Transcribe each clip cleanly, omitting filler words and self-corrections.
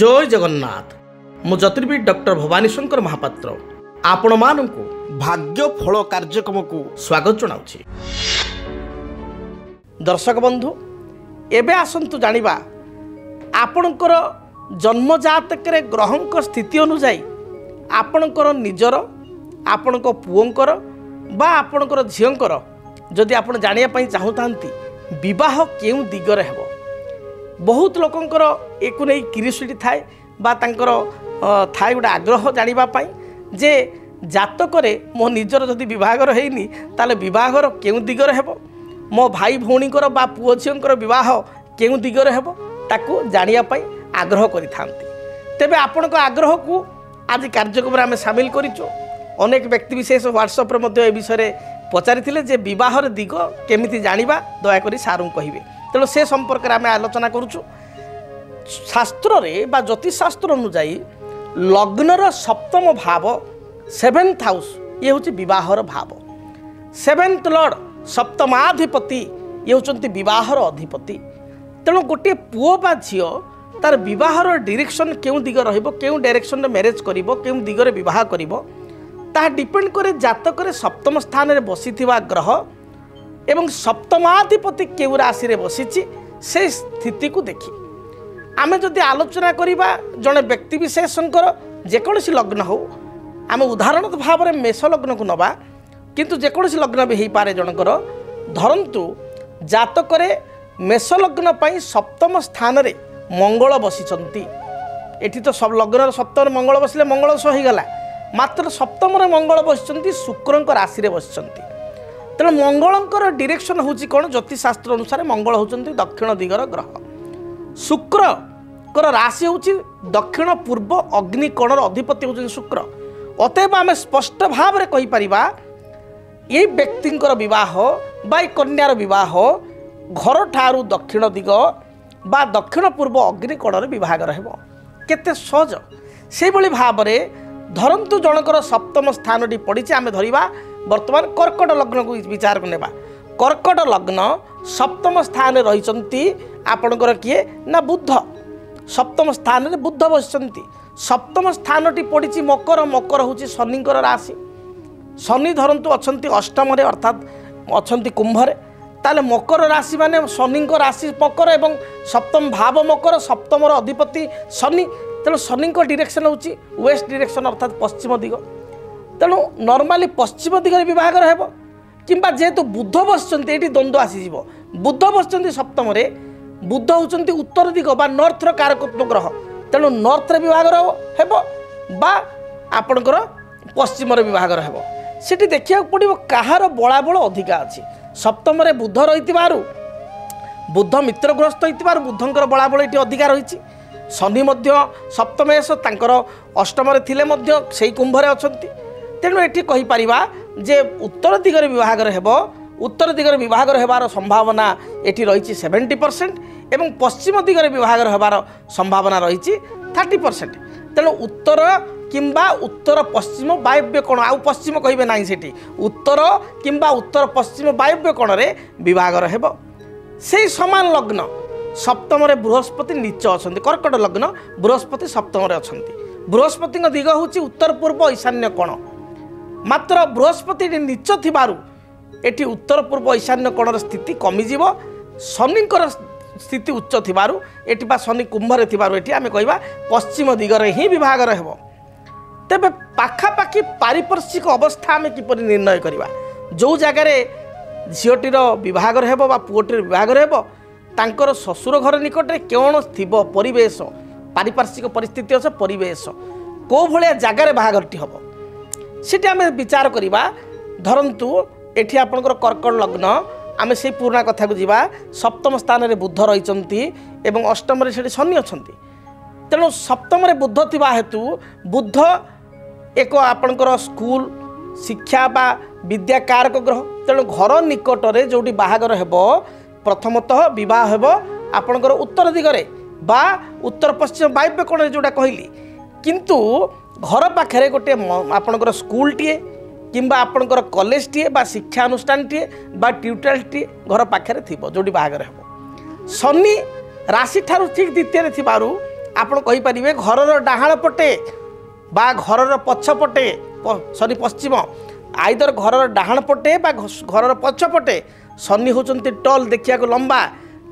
जय जगन्नाथ मु ज्योतिर्विद डॉक्टर भवानी शंकर महापात्र आपण मानकु भाग्य फल कार्यक्रम को स्वागत जनाउछि। दर्शक बंधु एबे आसंतु जानिबा आपणकर जन्म जातक ग्रहंक स्थिति अनुसार आपणकर निजर आपणक पुओंकर बा आपणकर झीओंकर जदि आपण जानिया पई चाहुतांती विवाह केउ दिगरे हेबो। बहुत लोकंकर एकु नै क्यूरियोसिटी थाए बा तांकर थाए गोटे आग्रह जानिबा पई जे जातकरे मो निजर जदि विवाहर हेइनी ताले विवाहर केउ दिगरे हेबो, मो भाई भौणीकर बा पुओ झीओंकर विवाह केउ दिगरे हेबो ताकू जानिया पई आग्रह करिथांती। तेबे आपणक आग्रह को आज कार्यक्रम आम सामिल करिचो। अनेक व्यक्ति विशेष व्हाट्सएप रे ए विषय पचारि जे विवाहर दिग केमिति जानिबा दयाकरी सारू कहिबे। तेणु से संपर्क में आम आलोचना करुचु। शास्त्र रे बा ज्योतिष शास्त्र अनुसार लग्नर सप्तम भाव 7th हाउस ये हूँ विवाहर भाव। 7th लॉर्ड सप्तमाधिपति ये होचंती विवाहर अधिपति। तेणु गोटे पुओ बा झियो तार विवाहर डायरेक्शन केउ दिग रहिबो, केउ डायरेक्शन रे मैरिज करिवो, केउ दिगरे विवाह करिवो ता डिपेंड करे जातक रे सप्तम स्थान रे बसिथिबा ग्रह एवं सप्तमाधिपति केउ राशि रे बसिछि से स्थिति को देखि आमे जदि आलोचना करिबा जणे व्यक्ति विशेषकर जेकोसी लग्न हो आमे उदाहरण भाव में मेष लग्न को नबा किंतु जेकोसी लग्न भी हो पारे जनकर धरंतु जातक रे मेष लग्न पई सप्तम स्थान रे मंगल बसिचंती। एठी तो सब लग्न सप्तम मंगल बसिले मंगल सो ही गला, मात्र सप्तम रे मंगल बसिचंती शुक्रंक राशि रे बसिचंती। तेणु मंगलंकर डायरेक्शन होची कोन ज्योतिष शास्त्र अनुसार मंगल होचंती दक्षिण दिगर ग्रह। शुक्रकर राशि होची दक्षिण पूर्व अग्निकोणर अधिपति होचंती शुक्र। अतएव आम स्पष्ट भाव में कहि परिबा ये व्यक्तिंकर विवाह बा कन्यार विवाह घर ठारू दक्षिण दिग बा दक्षिण पूर्व अग्निकोणर विभाग रहबो। केते सहज से भली भाव में धरंतु जनकर सप्तम स्थान पड़ी आम धरिबा वर्तमान कर्कट लग्न को विचार को नेबा। कर्कट लग्न सप्तम स्थान रही आपणकर किए ना बुध। सप्तम स्थान रे बुध बसिचंती। सप्तम स्थान पड़ी मकर। मकर हूँ शनिकर राशि। शनि धरंतु अछंती अष्टम रे अर्थात अछंती कुंभरे ताले मकर राशि माने शनि राशि मकर एवं सप्तम भाव मकर सप्तम अधिपति शनि। तेणु शनि डायरेक्शन हूँ वेस्ट डायरेक्शन अर्थात पश्चिम दिग। तेणु नॉर्मली पश्चिम दिगरे विभाग रहबो किंबा जेहेतु बुध बसचंती एठी द्वंद्व आसीजिव। बुध बसचंती सप्तम रे, बुध होचंती उत्तर दिग बा नॉर्थ रो कारकत्व ग्रह। तेणु नॉर्थ रे विभाग रहबो बा आपणकर पश्चिम रे विभाग रहबो। सेठी देखिया पड़िबो काहार बळाबळ अधिका अछि। सप्तम रे बुध रहितिबारु बुध मित्रग्रस्त होइतिबारु बुधंकर बळाबळ एठी अधिका रहिछि। शनि मध्य सप्तमेश तांकर अष्टम रे थिले मध्य सेही कुंभरे अछंती। तेणु एठी कहि परिबा जे उत्तर दिगरे विभाग हेबो। उत्तर दिगरे विभाग हेबार संभावना एठी रहिछि 70% एवं पश्चिम दिगरे विभाग हेबार संभावना रहिछि 30%। तेणु उत्तर किंबा उत्तर पश्चिम वायव्य कोण आउ पश्चिम कहिबे नाही सेठी उत्तर किंबा उत्तर पश्चिम वायव्य कोण रे विभाग हेबो। सेही समान लग्न सप्तम रे बृहस्पति नीच अछंती। कर्कट लग्न बृहस्पति सप्तम रे अछंती। बृहस्पति दिग होची उत्तर पूर्व ईशान्य कोण, मात्र बृहस्पति नीच थिबारु एठी उत्तर पूर्व ईशान्य कोणर स्थिति कमिजिव। शनिकर स्थिति उच्च थिबारु एठी बा शनि कुंभरे थिबारु एठी आमे कहिबा पश्चिम दिगरे ही विभाग रहबो। तेबे पाखापाखी पारिपार्श्विक अवस्था आमे किपरि निर्णय करिबा। जो जगह झीटीर विभाग रहबो बा पुओटीर विभाग रहबो तांकर ससुर घर निकट में कौन थिबो परिवेश पारिपार्श्विक परिस्थिति अच्छे परिवेश को भलिया जगार बाहागरटी हम सीटी आम विचार करवा। धरंतु एठी आपनकर कर्कट लग्न आम से पुराना कथा को जीवा। सप्तम स्थान रे बुध रही एवं अष्टम रे शनि अछंती। तेणु सप्तम रे बुध थिबा हेतु बुध एक आपनकर स्कूल शिक्षा बा विद्या कारक ग्रह। तेणु घर निकट रे जोटी बाहागर हेबो प्रथमतः विवाह हेबो आपनकर उत्तर दिगरे बा उत्तर पश्चिम वायव्य कोण जोटा कहली। किंतु घर पाखे गोटे आपनकर स्कूल टीए किंबा आपनकर कॉलेज टीए बा शिक्षा अनुष्ठान टीए बा ट्यूटोरियल टीए घर पाखे थिबो जोटी बाहागर हेबो। शनि राशि ठारू ठीक द्वितीय थिबारु ଆପଣ କହିପାରିବେ ଘରର ଡାହାଣ ପଟେ ବା ଘରର ପଛପଟେ ସରି ପଶ୍ଚିମ ଆଇଦର ଘରର ଡାହାଣ ପଟେ ବା ଘରର ପଛପଟେ ଶନି ହେଉଛନ୍ତି ଟଲ୍ ଦେଖିବାକୁ ଲମ୍ବା।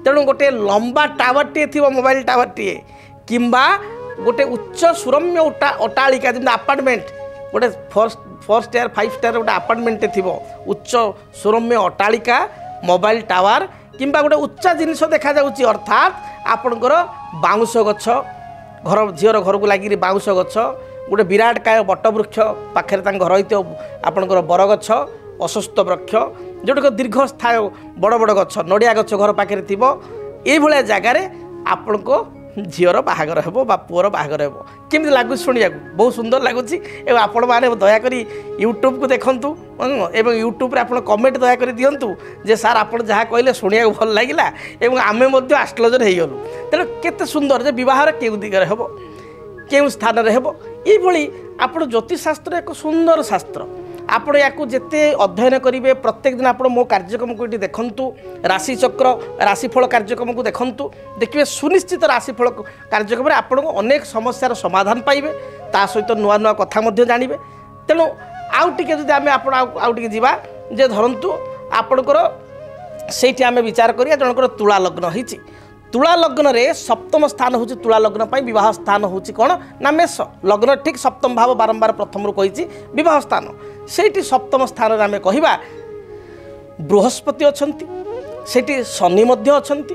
ତେଣୁ ଗୋଟେ ଲମ୍ବା ଟାୱାରଟିଏ ଥିବ ମୋବାଇଲ ଟାୱାରଟିଏ କିମ୍ବା ଗୋଟେ ଉଚ୍ଚ ସୁରମ୍ୟ ଅଟ୍ଟାଳିକା ଯେମିତି ଆପାର୍ଟମେଣ୍ଟ ଗୋଟେ 4 ଷ୍ଟାର 5 ଷ୍ଟାର ଗୋଟେ ଆପାର୍ଟମେଣ୍ଟଟେ ଥିବ ଉଚ୍ଚ ସୁରମ୍ୟ ଅଟ୍ଟାଳିକା ମୋବାଇଲ ଟାୱାର କିମ୍ବା ଗୋଟେ ଉଚ୍ଚା ଜିନିଷ ଦେଖାଯାଉଛି ଅର୍ଥାତ୍ ଆପଣଙ୍କର ବାଉଁଶ ଗଛ ଘର ଝିଅର ଘରକୁ ଲାଗିରି ବାଉଁଶ ଗଛ ଗୋଟେ ବିରାଟ କାୟ ବଟବୃକ୍ଷ ପାଖରେ ତାଙ୍କ ଘର ହେଇଥିବ ଆପଣଙ୍କର ବରଗଛ ଅଶ୍ୱତ୍ଥ ବୃକ୍ଷ ଯେଉଁଟାକ ଦୀର୍ଘସ୍ଥାୟ ବଡ଼ ବଡ଼ ଗଛ ନଡ଼ିଆ ଗଛ ଘର ପାଖରେ ଥିବ ଏଇଭଳିଆ ଜାଗାରେ ଆପଣଙ୍କ ଝିଅର ବାହାଘର ହେବ ବା ପୁଅର ବାହାଘର ହେବ। କେମିତି ଲାଗୁଛି ଶୁଣିବାକୁ ବହୁତ ସୁନ୍ଦର ଲାଗୁଛି ଏବଂ ଆପଣମାନେ ଦୟାକରି ୟୁଟ୍ୟୁବକୁ ଦେଖନ୍ତୁ ଏବଂ ୟୁଟ୍ୟୁବରେ ଆପଣ କମେଣ୍ଟ ଦୟାକରି ଦିଅନ୍ତୁ ଯେ ସାର୍ ଆପଣ ଯାହା କହିଲେ ଶୁଣିବାକୁ ଭଲ ଲାଗିଲା ଏବଂ ଆମେ ମଧ୍ୟ ଆଷ୍ଟ୍ରୋଲଜର ହେଇଗଲୁ। ତେଣୁ କେତେ ସୁନ୍ଦର ଯେ ବିବାହର କେଉଁ ଦିଗରେ ହେବ କେଉଁ ସ୍ଥାନରେ ହେବ ଏଇଭଳି ଆପଣ ଜ୍ୟୋତିଷଶାସ୍ତ୍ର ଏକ ସୁନ୍ଦର ଶାସ୍ତ୍ର। ଆପଣ ୟାକୁ ଯେତେ ଅଧ୍ୟୟନ କରିବେ ପ୍ରତ୍ୟେକ ଦିନ ଆପଣ ମୋ କାର୍ଯ୍ୟକ୍ରମକୁ ଏଠି ଦେଖନ୍ତୁ ରାଶିଚକ୍ର ରାଶିଫଳ କାର୍ଯ୍ୟକ୍ରମକୁ ଦେଖନ୍ତୁ ଦେଖିବେ ସୁନିଶ୍ଚିତ ରାଶିଫଳ କାର୍ଯ୍ୟକ୍ରମରେ ଆପଣଙ୍କୁ ଅନେକ ସମସ୍ୟାର ସମାଧାନ ପାଇବେ ତା ସହିତ ନୂଆ ନୂଆ କଥା ମଧ୍ୟ ଜାଣିବେ। ତେଣୁ ଆଉ ଟିକେ ଯଦି ଆମେ ଆପଣ ଆଉ ଟିକେ ଯିବା ଯେ ଧରନ୍ତୁ ଆପଣଙ୍କର ସେଇଠି ଆମେ ବିଚାର କରିବା ଜଣଙ୍କର ତୁଳା ଲଗ୍ନ ହେଇଛି ତୁଳା ଲଗ୍ନରେ ସପ୍ତମ ସ୍ଥାନ ହେଉଛି ତୁଳା ଲଗ୍ନ ପାଇଁ ବିବାହ ସ୍ଥାନ ହେଉଛି କ'ଣ ନା ମେଷ ଲଗ୍ନ ଠିକ୍ ସପ୍ତମ ଭାବ ବାରମ୍ବାର ପ୍ରଥମରୁ କହିଛି ବିବାହ ସ୍ଥାନ ସେଇଠି ସପ୍ତମ ସ୍ଥାନରେ ଆମେ କହିବା ବୃହସ୍ପତି ଅଛନ୍ତି ସେଠି ଶନି ମଧ୍ୟ ଅଛନ୍ତି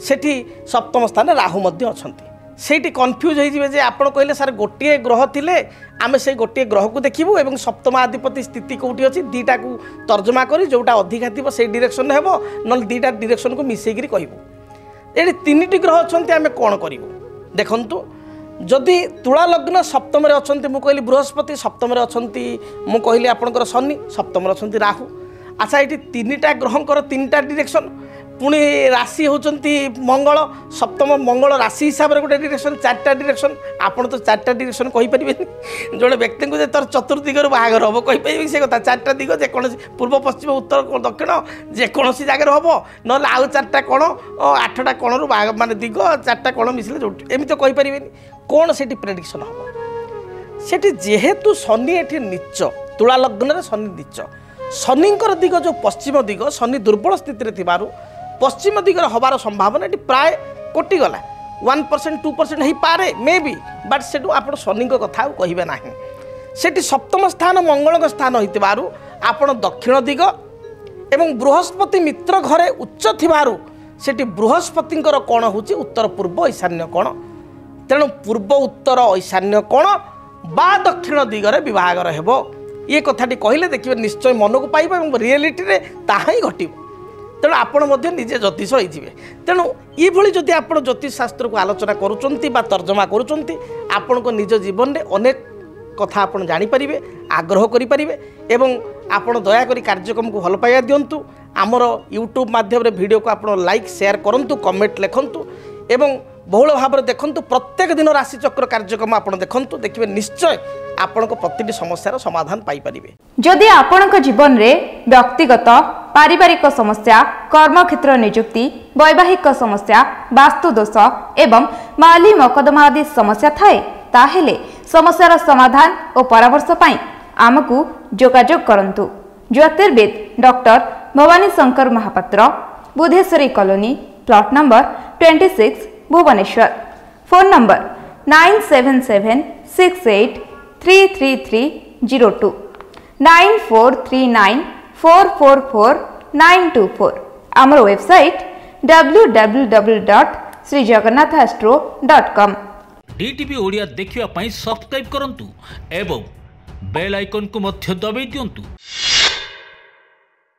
ସେଠି ସପ୍ତମ ସ୍ଥାନରେ ରାହୁ ମଧ୍ୟ ଅଛନ୍ତି। ସେଇଠି କନଫ୍ୟୁଜ୍ ହେଇଯିବେ ଯେ ଆପଣ କହିଲେ ସାର୍ ଗୋଟିଏ ଗ୍ରହ ଥିଲେ ଆମେ ସେଇ ଗୋଟିଏ ଗ୍ରହକୁ ଦେଖିବୁ ଏବଂ ସପ୍ତମାଧିପତି ସ୍ଥିତି କେଉଁଠି ଅଛି ଦୁଇଟାକୁ ତର୍ଜମା କରି ଯେଉଁଟା ଅଧିକା ଥିବ ସେଇ ଡିରେକ୍ସନରେ ହେବ ନହେଲେ ଦୁଇଟା ଡିରେକ୍ସନକୁ ମିଶାଇକିରି କହିବୁ। ଏଠି 3ଟି ଗ୍ରହ ଅଛନ୍ତି ଆମେ କ'ଣ କରିବୁ ଦେଖନ୍ତୁ ଯଦି ତୁଳା ଲଗ୍ନ ସପ୍ତମରେ ଅଛନ୍ତି ମୁଁ କହିଲି ବୃହସ୍ପତି ସପ୍ତମରେ ଅଛନ୍ତି ମୁଁ କହିଲି ଆପଣଙ୍କର ଶନି ସପ୍ତମରେ ଅଛନ୍ତି ରାହୁ। ଆଚ୍ଛା ଏଠି 3ଟା ଗ୍ରହଙ୍କର 3ଟା ଡିରେକ୍ସନ୍ ପୁଣି ରାଶି ହେଉଛନ୍ତି ମଙ୍ଗଳ ସପ୍ତମ ମଙ୍ଗଳ ରାଶି ହିସାବରେ ଗୋଟେ ଡିରେକ୍ସନ୍ 4ଟା ଡିରେକ୍ସନ୍ ଆପଣ ତ 4ଟା ଡିରେକ୍ସନ୍ କହିପାରିବେନି ଜଣେ ବ୍ୟକ୍ତିଙ୍କୁ ଯେ ତୋର ଚତୁର୍ଦିଗରୁ ବାହାଘର ହେବ କହିପାରିବେ ସେ କଥା 4ଟା ଦିଗ ଯେକୌଣସି ପୂର୍ବ ପଶ୍ଚିମ ଉତ୍ତର ଦକ୍ଷିଣ ଯେକୌଣସି ଜାଗାରେ ହେବ ନହେଲେ ଆଉ 4ଟା କୋଣ 8ଟା କୋଣରୁ ମାନେ ଦିଗ 4ଟା କୋଣ ମିଶିଲେ ଯୋଉଠି ଏମିତି କହିପାରିବେନି କ'ଣ ସେଠି ପ୍ରେଡିକ୍ସନ୍ ହେବ। ସେଠି ଯେହେତୁ ଶନି ଏଠି ନିଚ ତୁଳା ଲଗ୍ନରେ ଶନି ନିଚ ଶନିଙ୍କର ଦିଗ ଯେଉଁ ପଶ୍ଚିମ ଦିଗ ଶନି ଦୁର୍ବଳ ସ୍ଥିତିରେ ଥିବାରୁ ପଶ୍ଚିମ ଦିଗରେ ହେବାର ସମ୍ଭାବନା ଏଠି ପ୍ରାୟ କଟିଗଲା 1% 2% ହେଇପାରେ ମେ ବି ବଟ୍ ସେଠୁ ଆପଣ ଶନିଙ୍କ କଥା ଆଉ କହିବେ ନାହିଁ। ସେଠି ସପ୍ତମ ସ୍ଥାନ ମଙ୍ଗଳଙ୍କ ସ୍ଥାନ ହୋଇଥିବାରୁ ଆପଣ ଦକ୍ଷିଣ ଦିଗ ଏବଂ ବୃହସ୍ପତି ମିତ୍ର ଘରେ ଉଚ୍ଚ ଥିବାରୁ ସେଠି ବୃହସ୍ପତିଙ୍କର କୋଣ ହେଉଛି ଉତ୍ତର ପୂର୍ବ ଈଶାନ୍ୟ କୋଣ ତେଣୁ ପୂର୍ବ ଉତ୍ତର ଈଶାନ୍ୟ କୋଣ ବା ଦକ୍ଷିଣ ଦିଗରେ ବିବାହର ହେବ ये कथाटी कहले देखिए निश्चय मन को पाइबा और रियलिटी रे ताहा ही घटिब तेणु आपण निजे ज्योतिष होइजिबे। तेणु ये भली जदि आपण ज्योतिष शास्त्र को आलोचना करूचंती बा तर्जमा करूचंती आपण को निज जीवन रे अनेक कथा आपण जानि परिबे आग्रह करि परिबे एवं आपण दया करी कार्यक्रम को भल पाइबा दियंतु आमर यूट्यूब माध्यम रे वीडियो को आपण लाइक शेयर करंतु कमेंट लिखंतु एवं बहुल भाव में देखंतु प्रत्येक दिन राशिचक्र कार्यक्रम आपण देखंतु देखिबे निश्चय आपण को प्रतिटी समस्यार समाधान पाई परिबे। जदि आपण जीवन रे व्यक्तिगत पारिवारिक समस्या कर्म क्षेत्र नियुक्ति वैवाहिक समस्या वास्तु दोष एवं माली मकदमा आदि समस्या थाए ताहेले समस्यार समाधान और परामर्श पाई आमकु जोगाजोग करंतु। ज्योतिर्विद doctor Bhabani Shankar Mahapatra Budheswari colony plot number 26 Bhubaneswar. Phone number 9776833302 9439444924। आमर वेबसाइट www.srijagannathastro.com। डीटीवी ओडिया देखिवा पाई सब्सक्राइब करंतु एवं बेल आइकन को मध्य दबाई दियंतु।